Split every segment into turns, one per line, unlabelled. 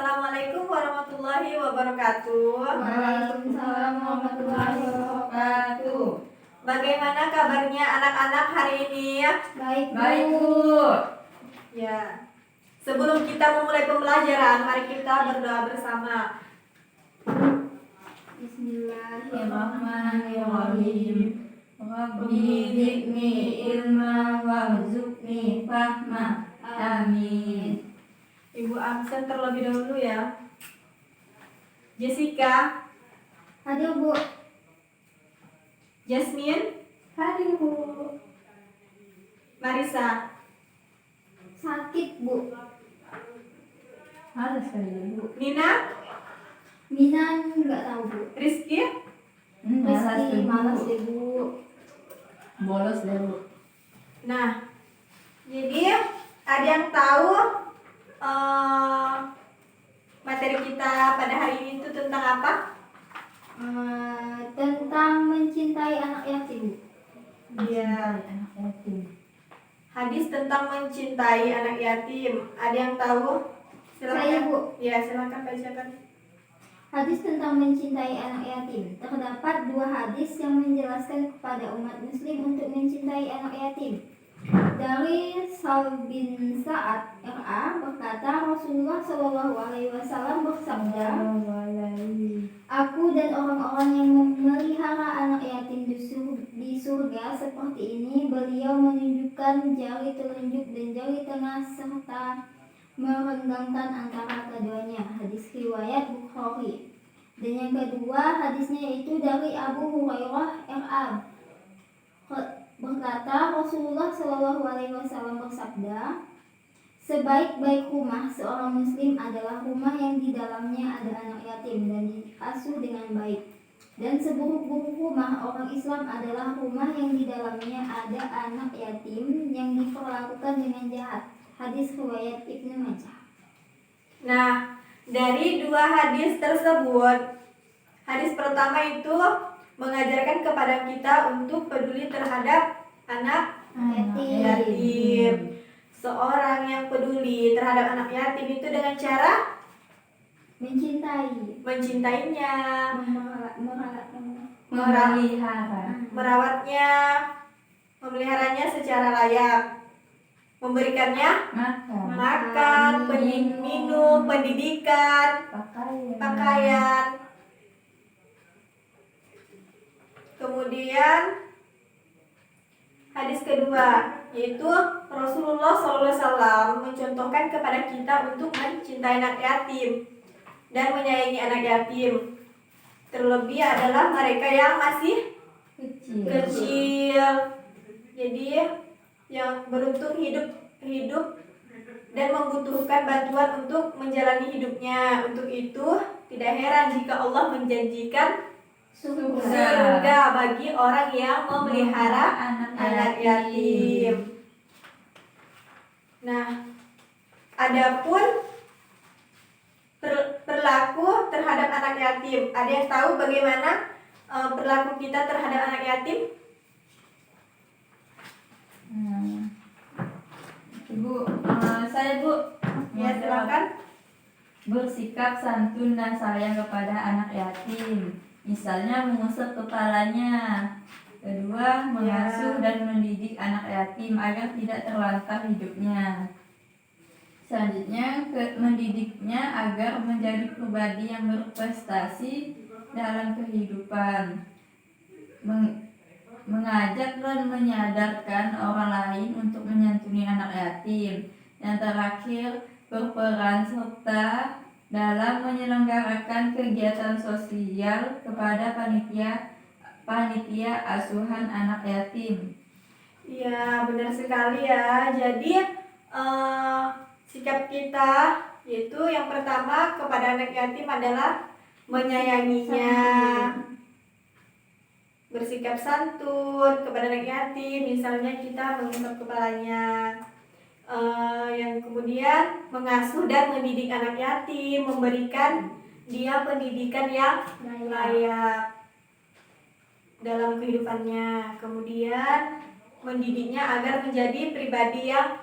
Assalamualaikum warahmatullahi wabarakatuh.
Waalaikumsalam warahmatullahi wabarakatuh.
Bagaimana kabarnya anak-anak hari ini?
Baik, Bu.
Ya. Sebelum kita memulai pembelajaran, mari kita berdoa bersama.
Bismillahirrahmanirrahim. Rabbi zidni ilma warzuqni fahma. Amin.
Ibu absen terlebih dahulu ya. Jessica,
Hadir, Bu.
Jasmine,
Hadir, Bu.
Marisa,
Sakit, Bu. Males kali, Bu.
Nina,
Mina nggak tahu, Bu.
Rizky.
Rizky malas deh, Bu. Bolos deh, Bu.
Nah, jadi ada yang tahu materi kita pada hari ini itu tentang apa?
Tentang mencintai anak yatim.
Iya.
Anak yatim.
Hadis tentang mencintai anak yatim. Ada yang tahu? Silakan.
Saya, Bu.
Ya, silakan bacakan.
Hadis tentang mencintai anak yatim. Terdapat dua hadis yang menjelaskan kepada umat muslim untuk mencintai anak yatim. Dari Sahl bin Sa'ad RA berkata, Rasulullah SAW bersabda, Aku dan orang-orang yang memelihara anak yatim di surga seperti ini. Beliau menunjukkan jari telunjuk dan jari tengah serta merenggangkan antara keduanya. Hadis riwayat Bukhari. Dan yang kedua hadisnya yaitu dari Abu Hurairah RA berkata, Rasulullah SAW bersabda, sebaik-baik rumah seorang muslim adalah rumah yang di dalamnya ada anak yatim dan diasuh dengan baik. Dan seburuk-buruk rumah orang Islam adalah rumah yang di dalamnya ada anak yatim yang diperlakukan dengan jahat. Hadis riwayat Ibnu Majah.
Nah, dari dua hadis tersebut, hadis pertama itu mengajarkan kepada kita untuk peduli terhadap anak yatim. Seorang yang peduli terhadap anak yatim itu dengan cara mencintainya, merawatnya, memeliharanya secara layak, memberikannya makan, minum, pendidikan, pakaian. Kemudian hadis kedua yaitu Rasulullah SAW mencontohkan kepada kita untuk mencintai anak yatim dan menyayangi anak yatim. Terlebih adalah mereka yang masih kecil. Jadi yang beruntung hidup dan membutuhkan bantuan untuk menjalani hidupnya. Untuk itu tidak heran jika Allah menjanjikan surga bagi orang yang memelihara anak yatim. Nah, adapun perilaku terhadap anak yatim, ada yang tahu bagaimana perilaku kita terhadap anak yatim?
Bu, saya Bu.
Ya, silakan.
Bersikap santun dan sayang kepada anak yatim. Misalnya mengusap kepalanya. Kedua, mengasuh dan mendidik anak yatim agar tidak terlantar hidupnya. Selanjutnya, mendidiknya agar menjadi pribadi yang berprestasi dalam kehidupan. Mengajak dan menyadarkan orang lain untuk menyantuni anak yatim. Yang terakhir, berperan serta dalam menyelenggarakan kegiatan sosial kepada panitia asuhan anak yatim.
Iya, benar sekali ya. Jadi sikap kita yaitu yang pertama kepada anak yatim adalah menyayanginya, bersikap santun kepada anak yatim, misalnya kita mengusap kepalanya. Yang kemudian mengasuh dan mendidik anak yatim, memberikan dia pendidikan yang layak dalam kehidupannya. Kemudian mendidiknya agar menjadi pribadi yang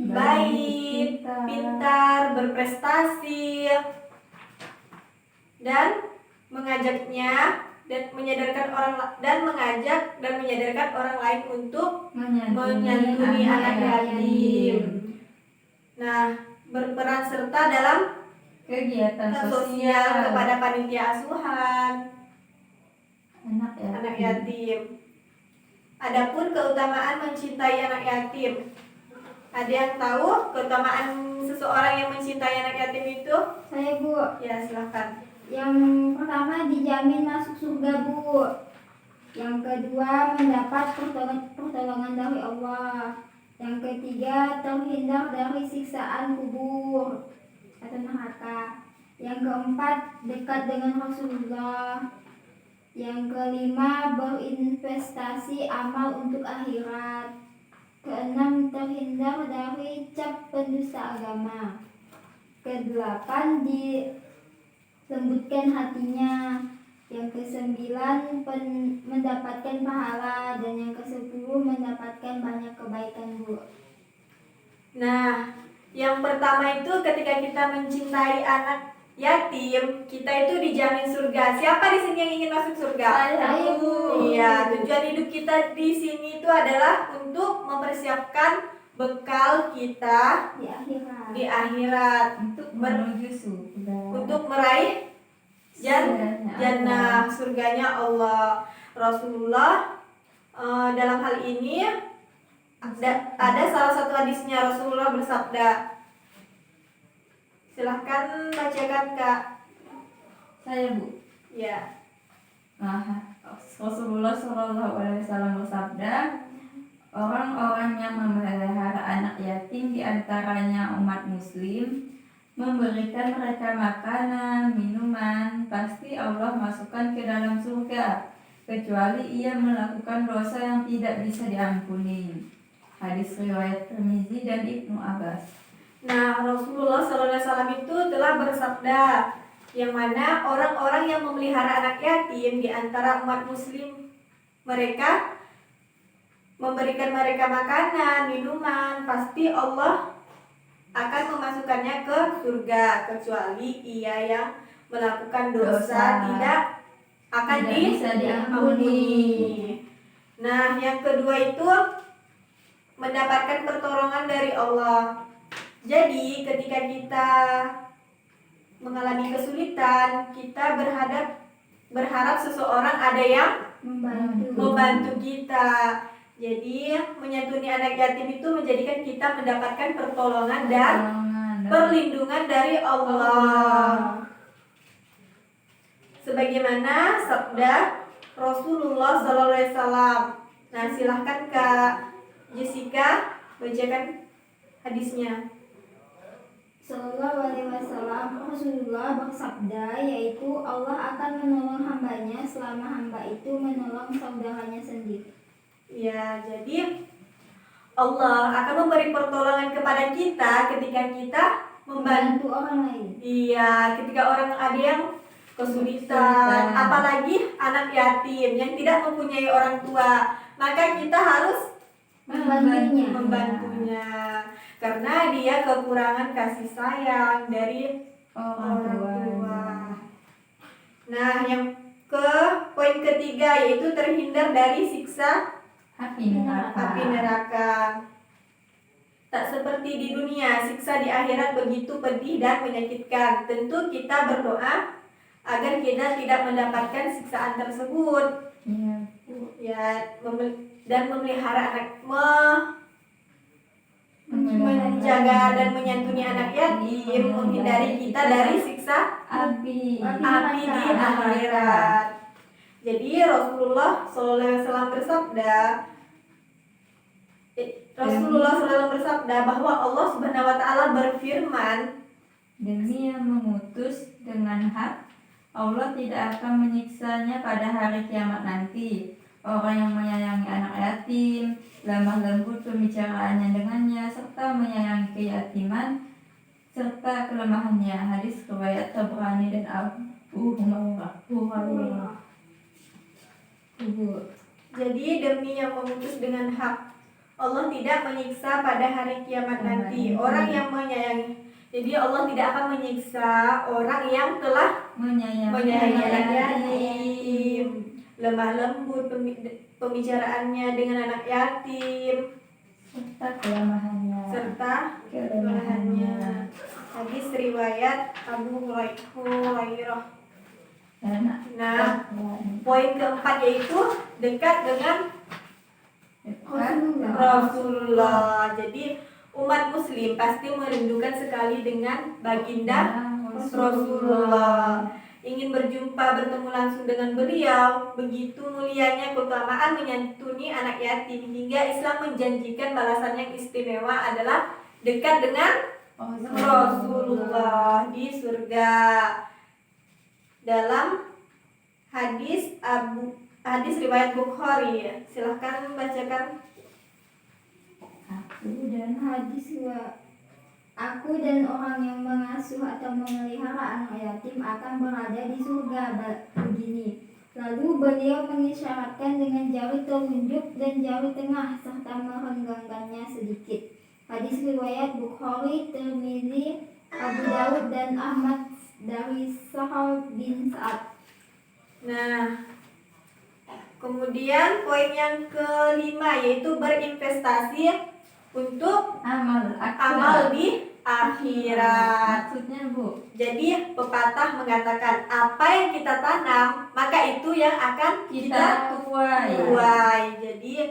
baik, pintar, berprestasi, dan mengajaknya dan menyadarkan orang lain untuk menyantuni anak yatim. Nah, berperan serta dalam
kegiatan
sosial kepada panitia asuhan
anak
anak yatim. Adapun keutamaan mencintai anak yatim. Ada yang tahu keutamaan seseorang yang mencintai anak yatim itu?
Saya, Bu.
Ya, silakan.
Yang pertama dijamin masuk surga, Bu. Yang kedua mendapat pertolongan dari Allah. Yang ketiga terhindar dari siksaan kubur atau neraka. Yang keempat dekat dengan Rasulullah. Yang kelima berinvestasi amal untuk akhirat. Keenam terhindar dari cap pendusta agama. Kedelapan dilembutkan hatinya. Yang kesembilan mendapatkan pahala. Dan yang kesepuluh mendapatkan banyak kebaikan, Bu.
Nah, yang pertama itu ketika kita mencintai anak yatim, kita itu dijamin surga. Siapa di sini yang ingin masuk surga?
Saya, Bu.
Iya, tujuan hidup kita di sini itu adalah untuk mempersiapkan bekal kita
Di akhirat.
di akhirat
untuk menuju surga,
untuk meraih jannah, surganya Allah. Rasulullah dalam hal ini ada salah satu hadisnya Rasulullah bersabda. Silahkan bacakan, Kak.
Saya, Bu.
Ya.
Rasulullah SAW bersabda, orang-orang yang memelihara anak yatim di antaranya umat muslim, memberikan mereka makanan, minuman, pasti Allah masukkan ke dalam surga, kecuali ia melakukan dosa yang tidak bisa diampuni. Hadis riwayat Tirmizi dan Ibnu Abbas.
Nah, Rasulullah SAW itu telah bersabda, yang mana orang-orang yang memelihara anak yatim di antara umat muslim, mereka memberikan mereka makanan, minuman, pasti Allah akan memasukkannya ke surga, kecuali ia yang melakukan dosa tidak akan
bisa
diampuni. Nah, yang kedua itu mendapatkan pertolongan dari Allah. Jadi ketika kita mengalami kesulitan, kita berharap seseorang ada yang membantu kita. Jadi menyantuni anak yatim itu menjadikan kita mendapatkan pertolongan dan perlindungan dari Allah. Sebagaimana sabda Rasulullah SAW. Nah, silahkan Kak Jessica bacakan hadisnya.
Sallallahu alaihi wasallam, Rasulullah bersabda, yaitu Allah akan menolong hambanya selama hamba itu menolong saudaranya sendiri.
Ya, jadi Allah akan memberi pertolongan kepada kita ketika kita membantu
orang lain.
Iya, ketika orang ada yang kesulitan, apalagi anak yatim yang tidak mempunyai orang tua, maka kita harus membantunya. Karena dia kekurangan kasih sayang dari orang tua. Nah, yang poin ketiga yaitu terhindar dari siksa api neraka. Tak seperti di dunia, siksa di akhirat begitu pedih dan menyakitkan. Tentu kita berdoa agar kita tidak mendapatkan siksaan tersebut. Dan memelihara anak, menjaga dan menyantuni anak yatim, menghindari kita dari siksa api di akhirat. Jadi Rasulullah SAW bersabda bahwa Allah Subhanahu Wa Taala berfirman,
demi yang memutus dengan hak, Allah tidak akan menyiksanya pada hari kiamat nanti. Orang yang menyayangi anak yatim, lemah lembut pembicaraannya dengannya, serta menyayangi keyatiman serta kelemahannya. Hadis riwayat Tabrani dan Abu Hurairah.
Jadi demi yang memutus dengan hak, Allah tidak menyiksa pada hari kiamat nanti orang yang menyayangi. Jadi Allah tidak akan menyiksa orang yang telah menyayangi anak yatim, lemah lembut pembicaraannya dengan anak yatim,
serta
kelemahannya. Hadis riwayat Abu Hurairah. Nah, poin keempat yaitu dekat dengan Rasulullah. Jadi umat muslim pasti merindukan sekali dengan baginda Rasulullah. Ingin bertemu langsung dengan beliau. Begitu mulianya keutamaan menyantuni anak yatim, hingga Islam menjanjikan balasan yang istimewa adalah dekat dengan Rasulullah di surga. Dalam hadis riwayat Bukhari, silahkan bacakan.
Aku dan orang yang mengasuh atau memelihara anak yatim akan berada di surga begini. Lalu beliau mengisyaratkan dengan jari telunjuk dan jari tengah serta merenggangkannya sedikit. Hadis riwayat Bukhari, Tirmizi, Abu Daud dan Ahmad dari Sahal bin Sa'ad.
Nah, kemudian poin yang kelima yaitu berinvestasi untuk amal di akhirat.
Maksudnya, Bu?
Jadi pepatah mengatakan apa yang kita tanam maka itu yang akan kita tuai. Jadi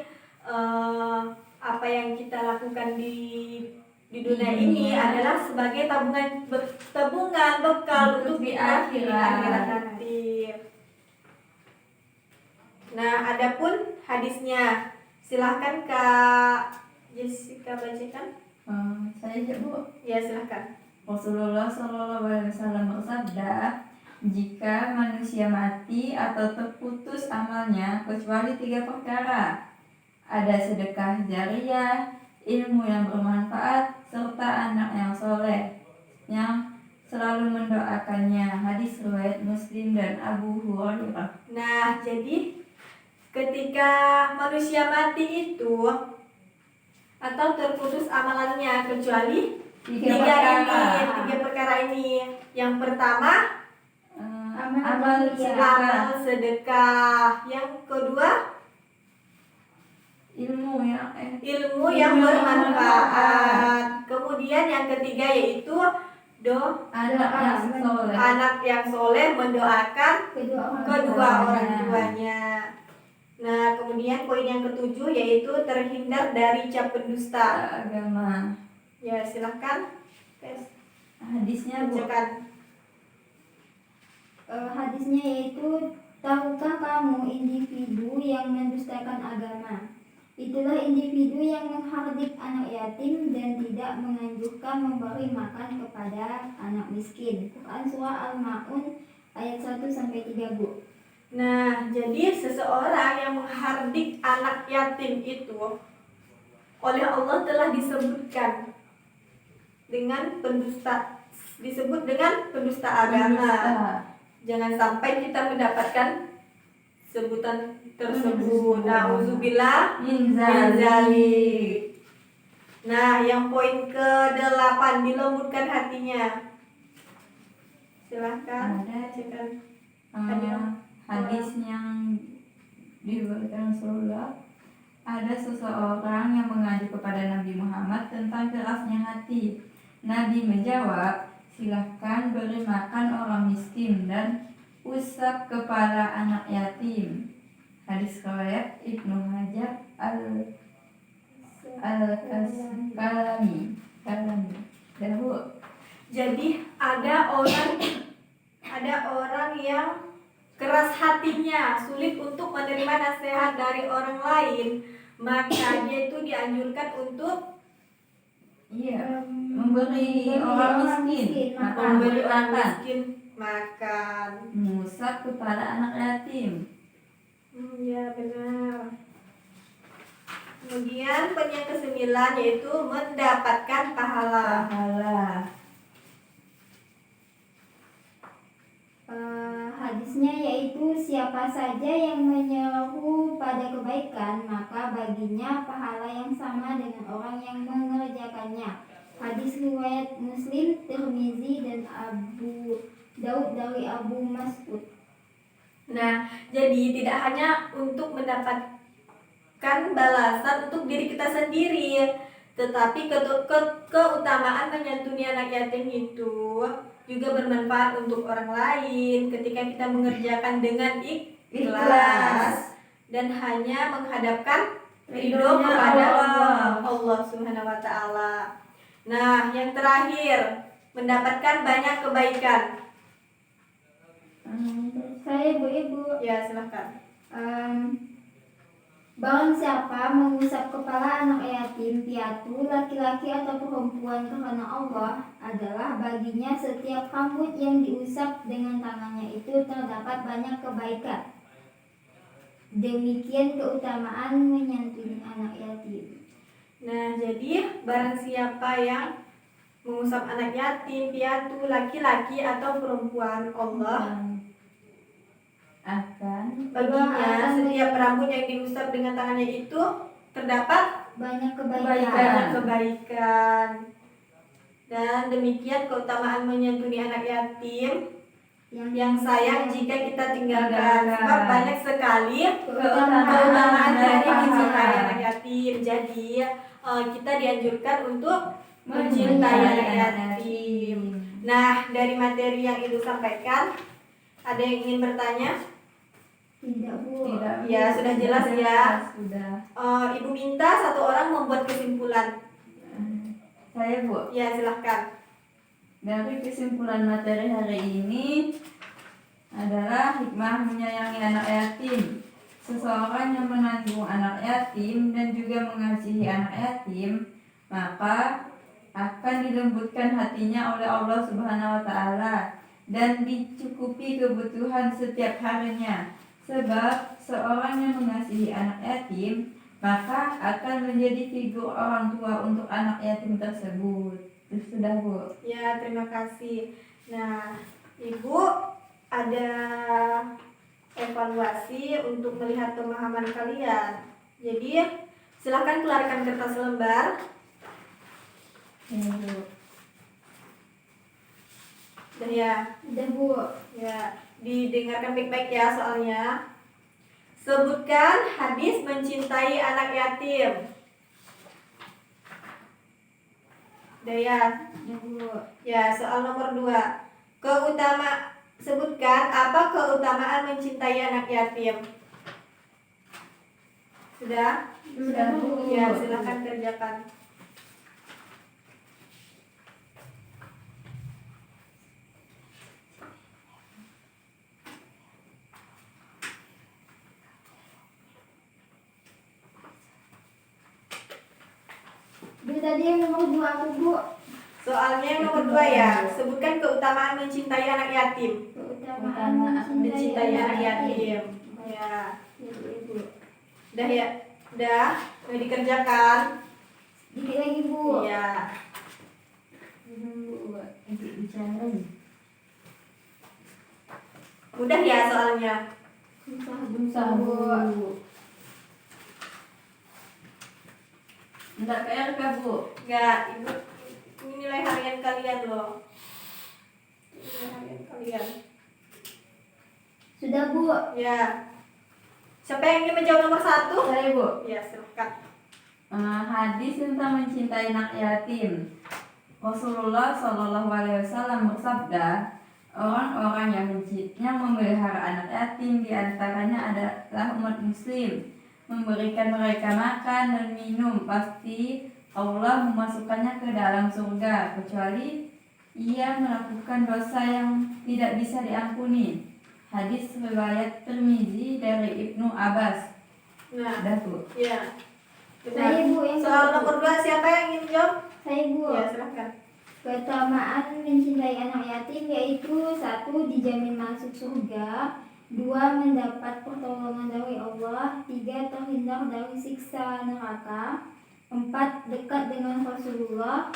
apa yang kita lakukan di dunia ini adalah sebagai tabungan bekal untuk di akhirat nanti. Nah, adapun hadisnya silahkan Kak Jessica bacakan.
Saya aja, Bu.
Ya, silahkan.
Rasulullah SAW bersabda, jika manusia mati atau terputus amalnya kecuali 3 perkara, ada sedekah jariyah, ilmu yang bermanfaat, serta anak yang soleh yang selalu mendoakannya. Hadis riwayat Muslim dan Abu Hurairah.
Nah, jadi ketika manusia mati itu atau terputus amalannya kecuali tiga perkara ini. Yang pertama amal sedekah. Yang kedua ilmu yang bermanfaat. Kemudian yang ketiga yaitu anak yang soleh mendoakan kedua orang tuanya. Nah, kemudian poin yang ketujuh yaitu terhindar dari cap pendusta
agama.
Ya, silahkan.
Hadisnya, Bu.
Hadisnya yaitu, tahukah kamu individu yang mendustakan agama? Itulah individu yang menghardik anak yatim dan tidak menganjurkan memberi makan kepada anak miskin. Quran Surah Al-Ma'un ayat 1-3, Bu.
Nah, jadi seseorang yang menghardik anak yatim itu oleh Allah telah disebutkan dengan disebut dengan pendusta agama. Jangan sampai kita mendapatkan sebutan tersebut. Nauzubillah min zalik. Nah, yang poin ke-8 dilembutkan hatinya. Silahkan bacakan.
Hadis yang diriwayatkan Rasulullah, ada seseorang yang mengadu kepada Nabi Muhammad tentang kerasnya hati. Nabi menjawab, silahkan beri makan orang miskin dan usap kepala anak yatim. Hadis riwayat Ibnu Hajar al-Asqalani.
Jadi ada orang yang keras hatinya, sulit untuk menerima nasihat dari orang lain, maka dia itu dianjurkan untuk
memberi orang miskin
makan,
mengusap kepala anak yatim.
Ya, benar. Kemudian poin yang ke-9 yaitu mendapatkan pahala.
hadisnya, yaitu siapa saja yang menyeru pada kebaikan, maka baginya pahala yang sama dengan orang yang mengerjakannya. Hadis riwayat Muslim, Tirmizi, dan Abu Daud dari Abu Mas'ud.
Nah, jadi tidak hanya untuk mendapatkan balasan untuk diri kita sendiri, tetapi keutamaan menyantuni anak yatim itu juga bermanfaat untuk orang lain ketika kita mengerjakan dengan ikhlas dan hanya menghadapkan ridho kepada Allah Subhanahu wa taala. Nah, yang terakhir, mendapatkan banyak kebaikan.
Saya ibu.
Ya, silakan.
Barang siapa mengusap kepala anak yatim piatu, laki-laki atau perempuan, karena Allah, adalah baginya setiap rambut yang diusap dengan tangannya itu terdapat banyak kebaikan. Demikian keutamaan menyantuni anak yatim.
Nah, jadi barang siapa yang mengusap anak yatim piatu, laki-laki atau perempuan, Allah
akan
baginya setiap rambut yang diusap dengan tangannya itu terdapat
banyak
kebaikan. Dan demikian keutamaan menyantuni anak yatim yang sayang jika kita tinggalkan. Sebab banyak sekali keutamaan dari mencintai anak yatim. Jadi kita dianjurkan untuk mencintai anak yatim. Nah, dari materi yang Ibu sampaikan, ada yang ingin bertanya?
Tidak, Bu.
tidak.
Ya, sudah jelas ya.
Sudah.
Ibu minta satu orang membuat kesimpulan.
Saya, Bu.
Ya, silahkan.
Dari kesimpulan materi hari ini adalah hikmah menyayangi anak yatim. Seseorang yang menanggung anak yatim dan juga mengasihi anak yatim, maka akan dilembutkan hatinya oleh Allah Subhanahu wa taala dan dicukupi kebutuhan setiap harinya. Sebab seorang yang mengasihi anak yatim, maka akan menjadi figur orang tua untuk anak yatim tersebut. Sudah, Bu.
Ya, terima kasih. Nah, Ibu ada evaluasi untuk melihat pemahaman kalian. Jadi, silahkan keluarkan kertas lembar.
Ya, Bu.
Dan ya,
Udah, Bu.
ya, didengarkan baik-baik ya soalnya. Sebutkan hadis mencintai anak yatim. Udah ya.
Udah, Bu.
Ya, soal nomor 2. Sebutkan apa keutamaan mencintai anak yatim. Sudah?
Sudah, Bu.
Ya, silakan kerjakan.
Bu, tadi yang nomor 2 aku, Bu.
Soalnya yang nomor 2 ya. Sebutkan keutamaan mencintai anak yatim.
Keutamaan
Mencintai anak yatim. Ya.
Ibu.
Udah ya? Udah? Udah dikerjakan?
Dikit lagi, Bu.
Iya. Mudah ya soalnya.
Susah, Bu.
Enggak PR kah, Bu?
Enggak, Ibu. Ini nilai harian kalian loh. Nilai harian kalian.
Sudah, Bu.
Ya. Siapa yang ingin menjawab nomor 1?
Saya, Bu.
Ya, silakan.
Hadis tentang mencintai anak yatim. Rasulullah Shallallahu Alaihi Wasallam bersabda, orang-orang yang memelihara anak yatim diantaranya adalah umat Muslim, memberikan mereka makan dan minum, pasti Allah memasukkannya ke dalam surga, kecuali ia melakukan dosa yang tidak bisa diampuni. Hadis riwayat Tirmizi dari Ibnu Abbas.
Nah,
Sudah, Bu.
ya.
Saya, Bu, yang
Soal
kedua.
nomor 2 siapa yang ingin jawab?
Saya, Bu.
Ya, silakan.
Keutamaan mencintai anak yatim yaitu 1. Dijamin masuk surga, 2. Mendapat pertolongan dari Allah, 3. Terhindar dari siksa neraka, 4. Dekat dengan Rasulullah,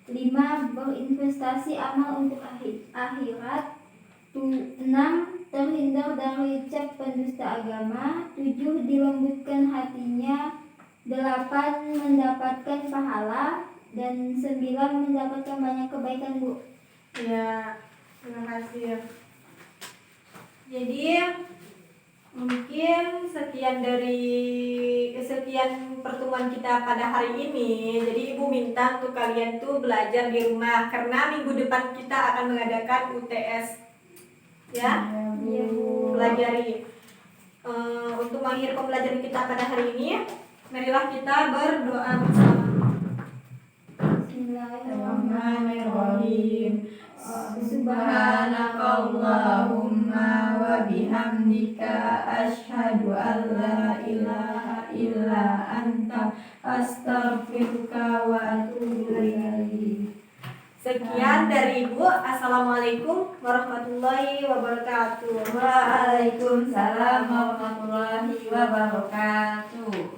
5. Berinvestasi amal untuk akhirat, 6. Terhindar terhindar dari cap pendusta agama. 7. Dilembutkan hatinya. 8. Mendapatkan pahala. Dan 9. Mendapatkan banyak kebaikan, Bu.
Ya, terima kasih. Jadi mungkin sekian pertemuan kita pada hari ini. Jadi Ibu minta untuk kalian tuh belajar di rumah karena minggu depan kita akan mengadakan UTS. Ya,
Iya, Bu.
pelajari. Untuk mengakhiri pembelajaran kita pada hari ini, marilah kita berdoa bersama. Bismillahirrahmanirrahim. Subhanakallahumma wa bihamdika asyhadu an la ilaha illa anta astaghfiruka wa atubu ilaik. Sekian dari Ibu. Assalamualaikum warahmatullahi wabarakatuh.
Waalaikumsalam warahmatullahi wabarakatuh.